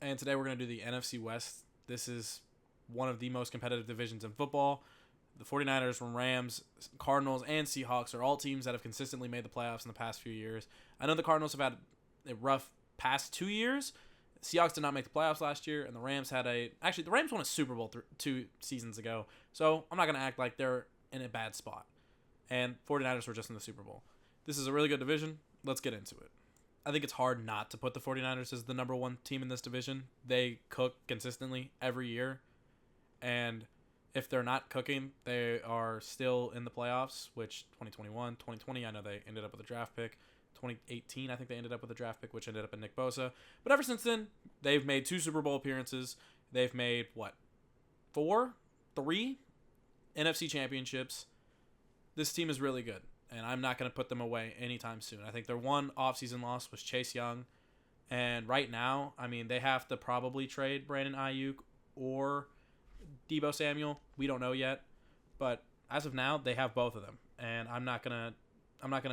and today we're going to do the NFC West. This is one of the most competitive divisions in football. The 49ers, Rams, Cardinals, and Seahawks are all teams that have consistently made the playoffs in the past few years. I know the Cardinals have had a rough past 2 years. Seahawks did not make the playoffs last year, and the Rams actually, the Rams won a Super Bowl 2 seasons ago, so I'm not going to act like they're in a bad spot. And 49ers were just in the Super Bowl. This is a really good division. Let's get into it. I think it's hard not to put the 49ers as the number one team in this division. They cook consistently every year. And if they're not cooking, they are still in the playoffs, which 2021, 2020, I know they ended up with a draft pick. 2018, I think they ended up with a draft pick, which ended up in Nick Bosa. But ever since then, they've made 2 Super Bowl appearances. They've made, 3 NFC championships. This team is really good, and I'm not going to put them away anytime soon. I think their one offseason loss was Chase Young, and right now, I mean, they have to probably trade Brandon Ayuk or Deebo Samuel. We don't know yet, but as of now, they have both of them, and I'm not gonna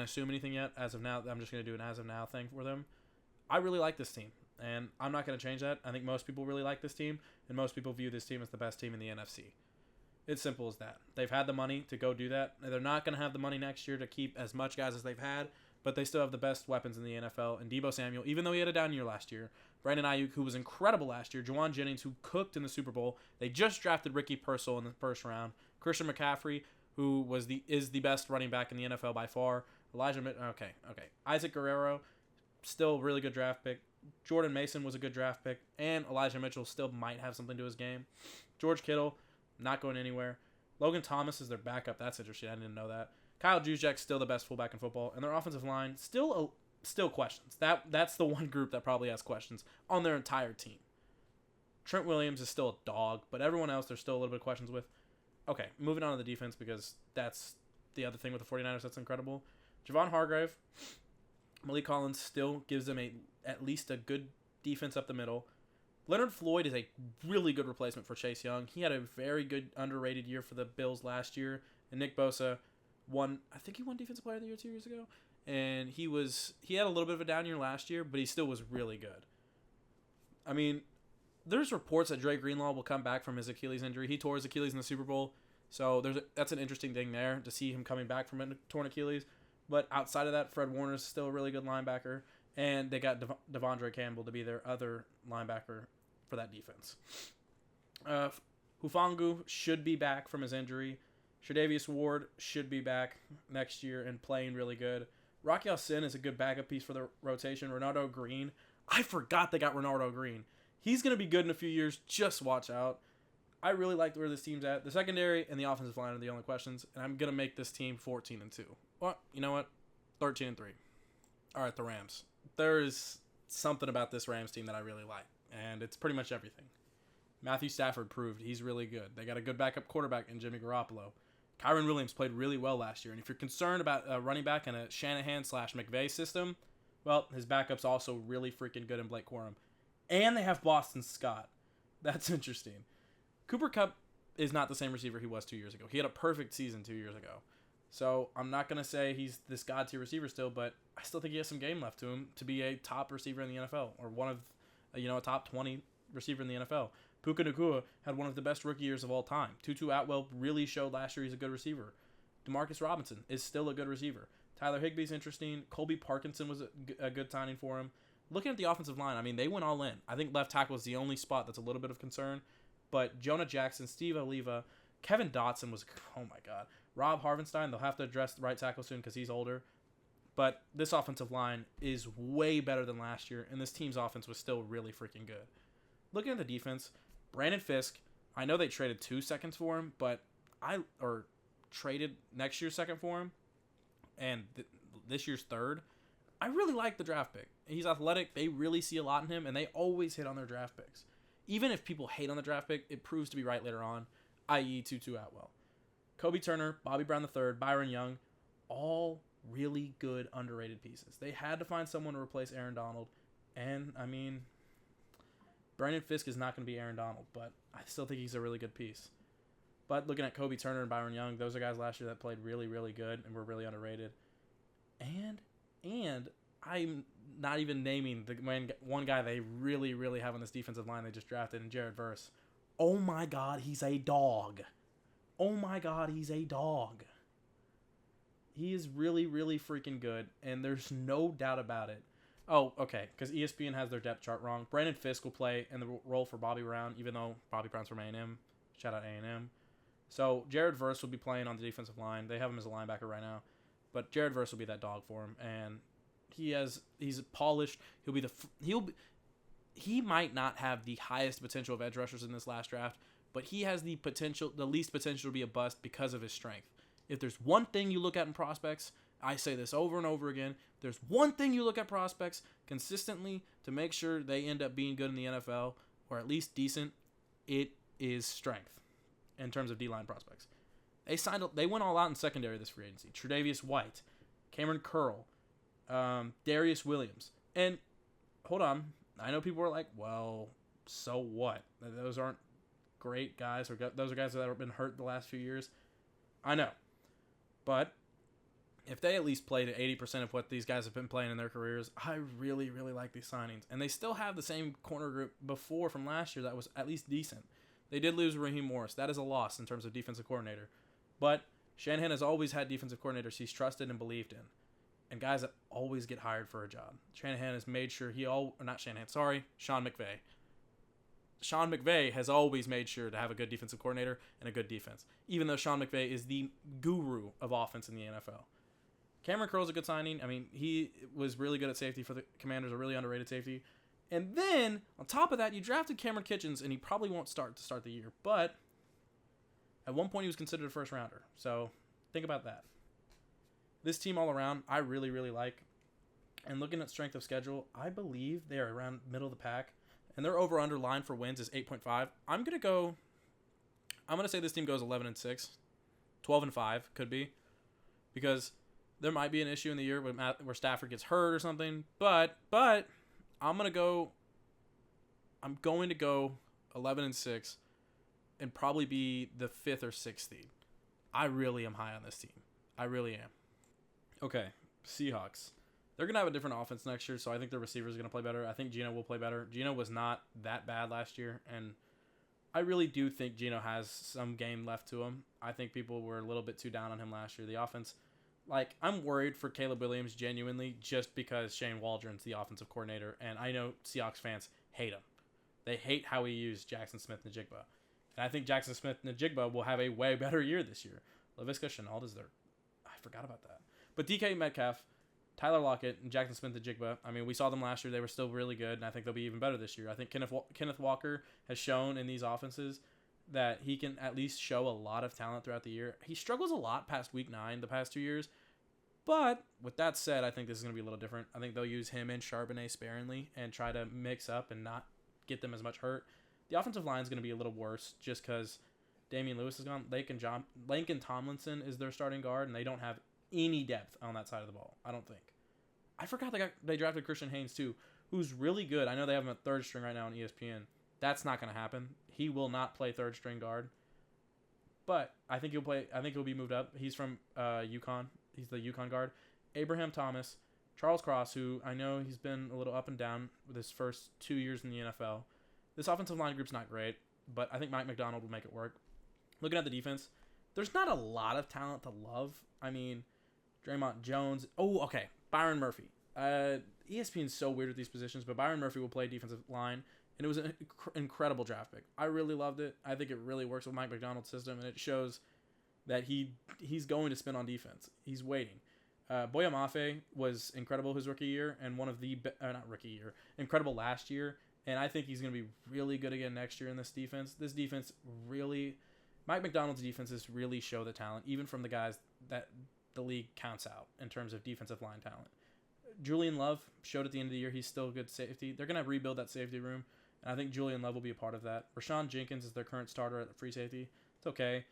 assume anything yet. As of now, I'm just gonna do an as of now thing for them. I really like this team, and I'm not gonna change that. I think most people really like this team, and most people view this team as the best team in the NFC. It's simple as that. They've had the money to go do that. They're not going to have the money next year to keep as much guys as they've had, but they still have the best weapons in the NFL. And Deebo Samuel, even though he had a down year last year, Brandon Ayuk, who was incredible last year, Juwan Jennings, who cooked in the Super Bowl. They just drafted Ricky Pearsall in the first round. Christian McCaffrey, who is the best running back in the NFL by far. Okay. Isaac Guerrero, still a really good draft pick. Jordan Mason was a good draft pick, and Elijah Mitchell still might have something to his game. George Kittle, not going anywhere. Logan Thomas is their backup. That's interesting. I didn't know that. Kyle Juszczyk, still the best fullback in football, and their offensive line still questions. That's the one group that probably has questions on their entire team. Trent Williams is still a dog, but everyone else there's still a little bit of questions with. Okay, moving on to the defense because that's the other thing with the 49ers that's incredible. Javon Hargrave, Malik Collins still gives them at least a good defense up the middle. Leonard Floyd is a really good replacement for Chase Young. He had a very good underrated year for the Bills last year. And Nick Bosa won Defensive Player of the Year 2 years ago. And he had a little bit of a down year last year, but he still was really good. I mean, there's reports that Dre Greenlaw will come back from his Achilles injury. He tore his Achilles in the Super Bowl. So that's an interesting thing there to see him coming back from a torn Achilles. But outside of that, Fred Warner's still a really good linebacker. And they got Devondre Campbell to be their other linebacker for that defense. Hufangu should be back from his injury. Tre'Davious Ward should be back next year and playing really good. Rocky Sin is a good backup piece for the rotation. Renardo Green. I forgot they got Renardo Green. He's going to be good in a few years. Just watch out. I really like where this team's at. The secondary and the offensive line are the only questions, and I'm going to make this team 14-2. Well, you know what? 13-3. All right, the Rams. There's something about this Rams team that I really like, and it's pretty much everything. Matthew Stafford proved he's really good. They got a good backup quarterback in Jimmy Garoppolo. Kyron Williams played really well last year, and if you're concerned about a running back in a Shanahan/McVay system, well, his backup's also really freaking good in Blake Corum. And they have Boston Scott. That's interesting. Cooper Kupp is not the same receiver he was 2 years ago. He had a perfect season 2 years ago. So I'm not going to say he's this god-tier receiver still, but I still think he has some game left to him to be a top receiver in the NFL, or one of, a top 20 receiver in the NFL. Puka Nacua had one of the best rookie years of all time. Tutu Atwell really showed last year he's a good receiver. Demarcus Robinson is still a good receiver. Tyler Higbee's interesting. Colby Parkinson was a good signing for him. Looking at the offensive line, I mean, they went all in. I think left tackle is the only spot that's a little bit of concern. But Jonah Jackson, Steve Oliva, Kevin Dotson was, oh my God. Rob Harvenstein, they'll have to address the right tackle soon because he's older. But this offensive line is way better than last year, and this team's offense was still really freaking good. Looking at the defense, Brandon Fisk, I know they traded 2 seconds for him, traded next year's second for him, and this year's third. I really like the draft pick. He's athletic. They really see a lot in him, and they always hit on their draft picks. Even if people hate on the draft pick, it proves to be right later on, i.e. Tutu Atwell. Kobe Turner, Bobby Brown III, Byron Young, all really good underrated pieces. They had to find someone to replace Aaron Donald, and, I mean, Brandon Fisk is not going to be Aaron Donald, but I still think he's a really good piece. But looking at Kobe Turner and Byron Young, those are guys last year that played really, really good and were really underrated. And I'm not even naming the one guy they really, really have on this defensive line they just drafted, in Jared Verse. Oh my God, he's a dog. Oh my God, he's a dog. He is really, really freaking good, and there's no doubt about it. Oh, okay, because ESPN has their depth chart wrong. Brandon Fisk will play in the role for Bobby Brown, even though Bobby Brown's from A&M. Shout out A&M. So Jared Verse will be playing on the defensive line. They have him as a linebacker right now, but Jared Verse will be that dog for him, and he's polished. He might not have the highest potential of edge rushers in this last draft, but he has the least potential to be a bust because of his strength. If there's one thing you look at in prospects, I say this over and over again, there's one thing you look at prospects consistently to make sure they end up being good in the NFL, or at least decent, it is strength in terms of D-line prospects. They went all out in secondary this free agency. Tre'Davious White, Cameron Curl, Darius Williams. And hold on, I know people are like, well, so what? Those aren't great guys, or those are guys that have been hurt the last few years. I know. But if they at least played at 80% of what these guys have been playing in their careers, I really, really like these signings. And they still have the same corner group before from last year that was at least decent. They did lose Raheem Morris. That is a loss in terms of defensive coordinator. But Shanahan has always had defensive coordinators he's trusted and believed in. And guys that always get hired for a job. Shanahan has made sure Sean McVay. Sean McVay has always made sure to have a good defensive coordinator and a good defense, even though Sean McVay is the guru of offense in the NFL. Cameron Curl's a good signing. I mean, he was really good at safety for the Commanders, a really underrated safety. And then, on top of that, you drafted Cameron Kitchens, and he probably won't start the year. But at one point, he was considered a first-rounder. So think about that. This team all around, I really, really like. And looking at strength of schedule, I believe they are around middle of the pack. And their over-under line for wins is 8.5. I'm going to say this team goes 11-6. 12-5 could be. Because there might be an issue in the year where Stafford gets hurt or something. But I'm going to go 11-6 and probably be the 5th or 6th seed. I really am high on this team. I really am. Okay, Seahawks. They're going to have a different offense next year, so I think their receivers are going to play better. I think Geno will play better. Geno was not that bad last year, and I really do think Geno has some game left to him. I think people were a little bit too down on him last year. The offense, I'm worried for Caleb Williams genuinely just because Shane Waldron's the offensive coordinator, and I know Seahawks fans hate him. They hate how he used Jackson Smith-Njigba. And I think Jackson Smith-Njigba will have a way better year this year. Laviska Shenault is there. I forgot about that. But DK Metcalf, Tyler Lockett, and Jackson Smith-Njigba, I mean, we saw them last year. They were still really good, and I think they'll be even better this year. I think Kenneth Walker has shown in these offenses that he can at least show a lot of talent throughout the year. He struggles a lot past week 9 the past 2 years. But with that said, I think this is going to be a little different. I think they'll use him and Charbonnet sparingly and try to mix up and not get them as much hurt. The offensive line is going to be a little worse just because Damian Lewis is gone. Laken Tomlinson is their starting guard, and they don't have any depth on that side of the ball, I don't think. I forgot they drafted Christian Haynes too, who's really good. I know they have him at 3rd string right now on ESPN. That's not going to happen. He will not play 3rd string guard. But I think he'll be moved up. He's from UConn. He's the UConn guard. Abraham Thomas, Charles Cross, who I know he's been a little up and down with his first 2 years in the NFL. This offensive line group's not great, but I think Mike McDonald will make it work. Looking at the defense, there's not a lot of talent to love. I mean, Draymond Jones. Oh, okay. Byron Murphy. ESPN's so weird with these positions, but Byron Murphy will play defensive line, and it was an incredible draft pick. I really loved it. I think it really works with Mike McDonald's system, and it shows that he's going to spin on defense. He's waiting. Boya Mafe was incredible his rookie year, and one of the incredible last year, and I think he's going to be really good again next year in this defense. This defense really, Mike McDonald's defenses really show the talent, even from the guys that the league counts out in terms of defensive line talent. Julian Love showed at the end of the year he's still a good safety. They're going to rebuild that safety room, and I think Julian Love will be a part of that. Rashawn Jenkins is their current starter at free safety. It's okay.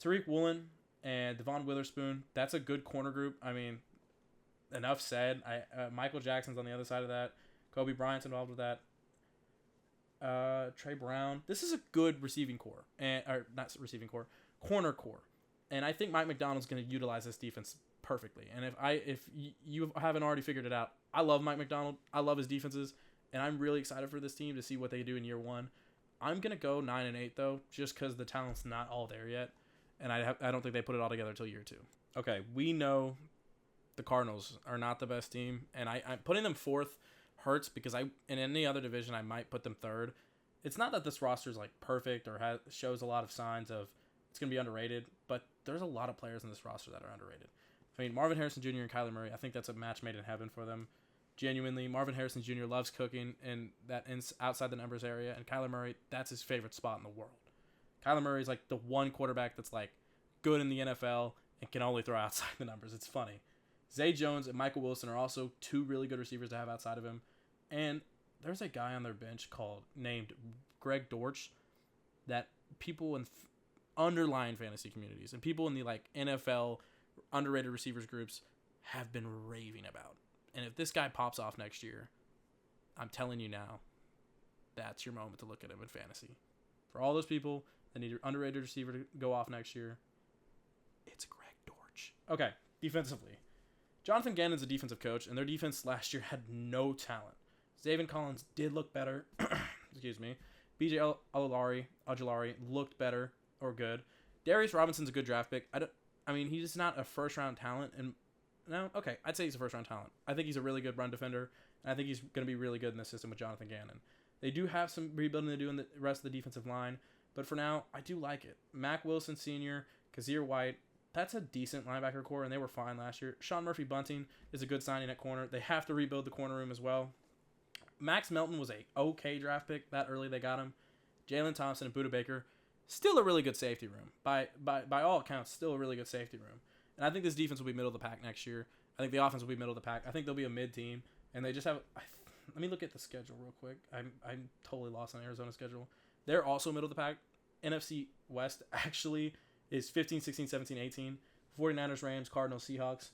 Tariq Woolen and Devon Witherspoon, that's a good corner group. I mean, enough said. Michael Jackson's on the other side of that. Kobe Bryant's involved with that. Trey Brown. This is a good receiving core, corner core. And I think Mike McDonald's going to utilize this defense perfectly. And if you haven't already figured it out, I love Mike McDonald. I love his defenses, and I'm really excited for this team to see what they do in year one. I'm gonna go 9-8 though, just because the talent's not all there yet, and I don't think they put it all together until year 2. Okay, we know the Cardinals are not the best team, and I'm putting them 4th hurts because in any other division I might put them 3rd. It's not that this roster is like perfect or shows a lot of signs of it's gonna be underrated, but there's a lot of players in this roster that are underrated. I mean, Marvin Harrison Jr. and Kyler Murray, I think that's a match made in heaven for them. Genuinely, Marvin Harrison Jr. loves cooking in that outside the numbers area, and Kyler Murray, that's his favorite spot in the world. Kyler Murray is like the one quarterback that's like good in the NFL and can only throw outside the numbers. It's funny. Zay Jones and Michael Wilson are also 2 really good receivers to have outside of him. And there's a guy on their bench named Greg Dortch that people in underlying fantasy communities and people in the like NFL underrated receivers groups have been raving about. And if this guy pops off next year, I'm telling you now, that's your moment to look at him in fantasy. For all those people that need an underrated receiver to go off next year, it's Greg Dortch. Okay, defensively. Jonathan Gannon's a defensive coach, and their defense last year had no talent. Zaven Collins did look better. Excuse me. B.J. Ojulari looked better or good. Darius Robinson's a good draft pick. I mean, he's not a first-round talent. And no, okay, I'd say he's a first-round talent. I think he's a really good run defender, and I think he's going to be really good in the system with Jonathan Gannon. They do have some rebuilding to do in the rest of the defensive line, but for now, I do like it. Mac Wilson Sr., Kazir White, that's a decent linebacker core, and they were fine last year. Sean Murphy-Bunting is a good signing at corner. They have to rebuild the corner room as well. Max Melton was a okay draft pick. That early they got him. Jalen Thompson and Budda Baker, still a really good safety room. By all accounts, still a really good safety room. And I think this defense will be middle of the pack next year. I think the offense will be middle of the pack. I think they'll be a mid-team, and they just have let me look at the schedule real quick. I'm totally lost on Arizona's schedule. They're also middle of the pack. NFC West actually is 15, 16, 17, 18. 49ers, Rams, Cardinals, Seahawks.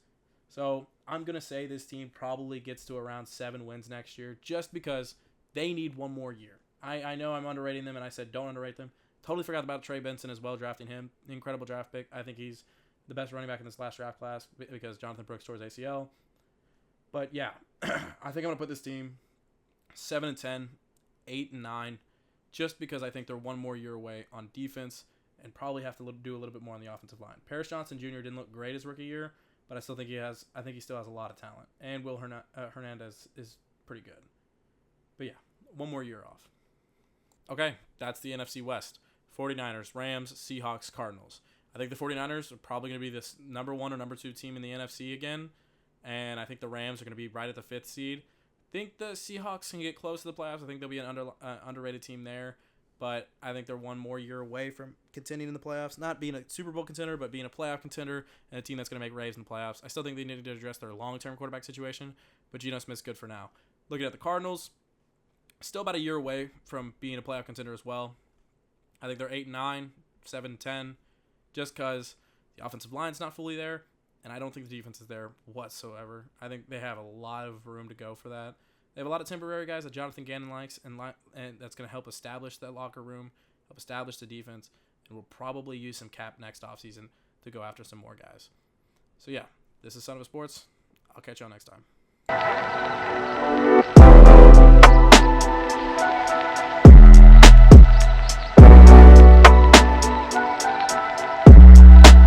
So I'm going to say this team probably gets to around 7 wins next year just because they need one more year. I know I'm underrating them, and I said don't underrate them. Totally forgot about Trey Benson as well, drafting him. Incredible draft pick. I think he's the best running back in this last draft class because Jonathan Brooks tore his ACL. But yeah, I think I'm going to put this team 7-10, 8-9, just because I think they're one more year away on defense and probably have to do a little bit more on the offensive line. Paris Johnson Jr. didn't look great his rookie year, but I still think he still has a lot of talent. And Will Hernandez is pretty good. But yeah, one more year off. Okay, that's the NFC West. 49ers, Rams, Seahawks, Cardinals. I think the 49ers are probably going to be this number 1 or number 2 team in the NFC again. And I think the Rams are going to be right at the 5th seed. I think the Seahawks can get close to the playoffs. I think they'll be an underrated team there. But I think they're one more year away from contending in the playoffs. Not being a Super Bowl contender, but being a playoff contender and a team that's going to make waves in the playoffs. I still think they need to address their long-term quarterback situation, but Geno Smith's good for now. Looking at the Cardinals, still about a year away from being a playoff contender as well. I think they're 8-9, 7-10, just because the offensive line's not fully there, and I don't think the defense is there whatsoever. I think they have a lot of room to go for that. They have a lot of temporary guys that Jonathan Gannon likes, and that's going to help establish that locker room, help establish the defense, and we'll probably use some cap next offseason to go after some more guys. So yeah, this is Son of a Sports. I'll catch y'all next time.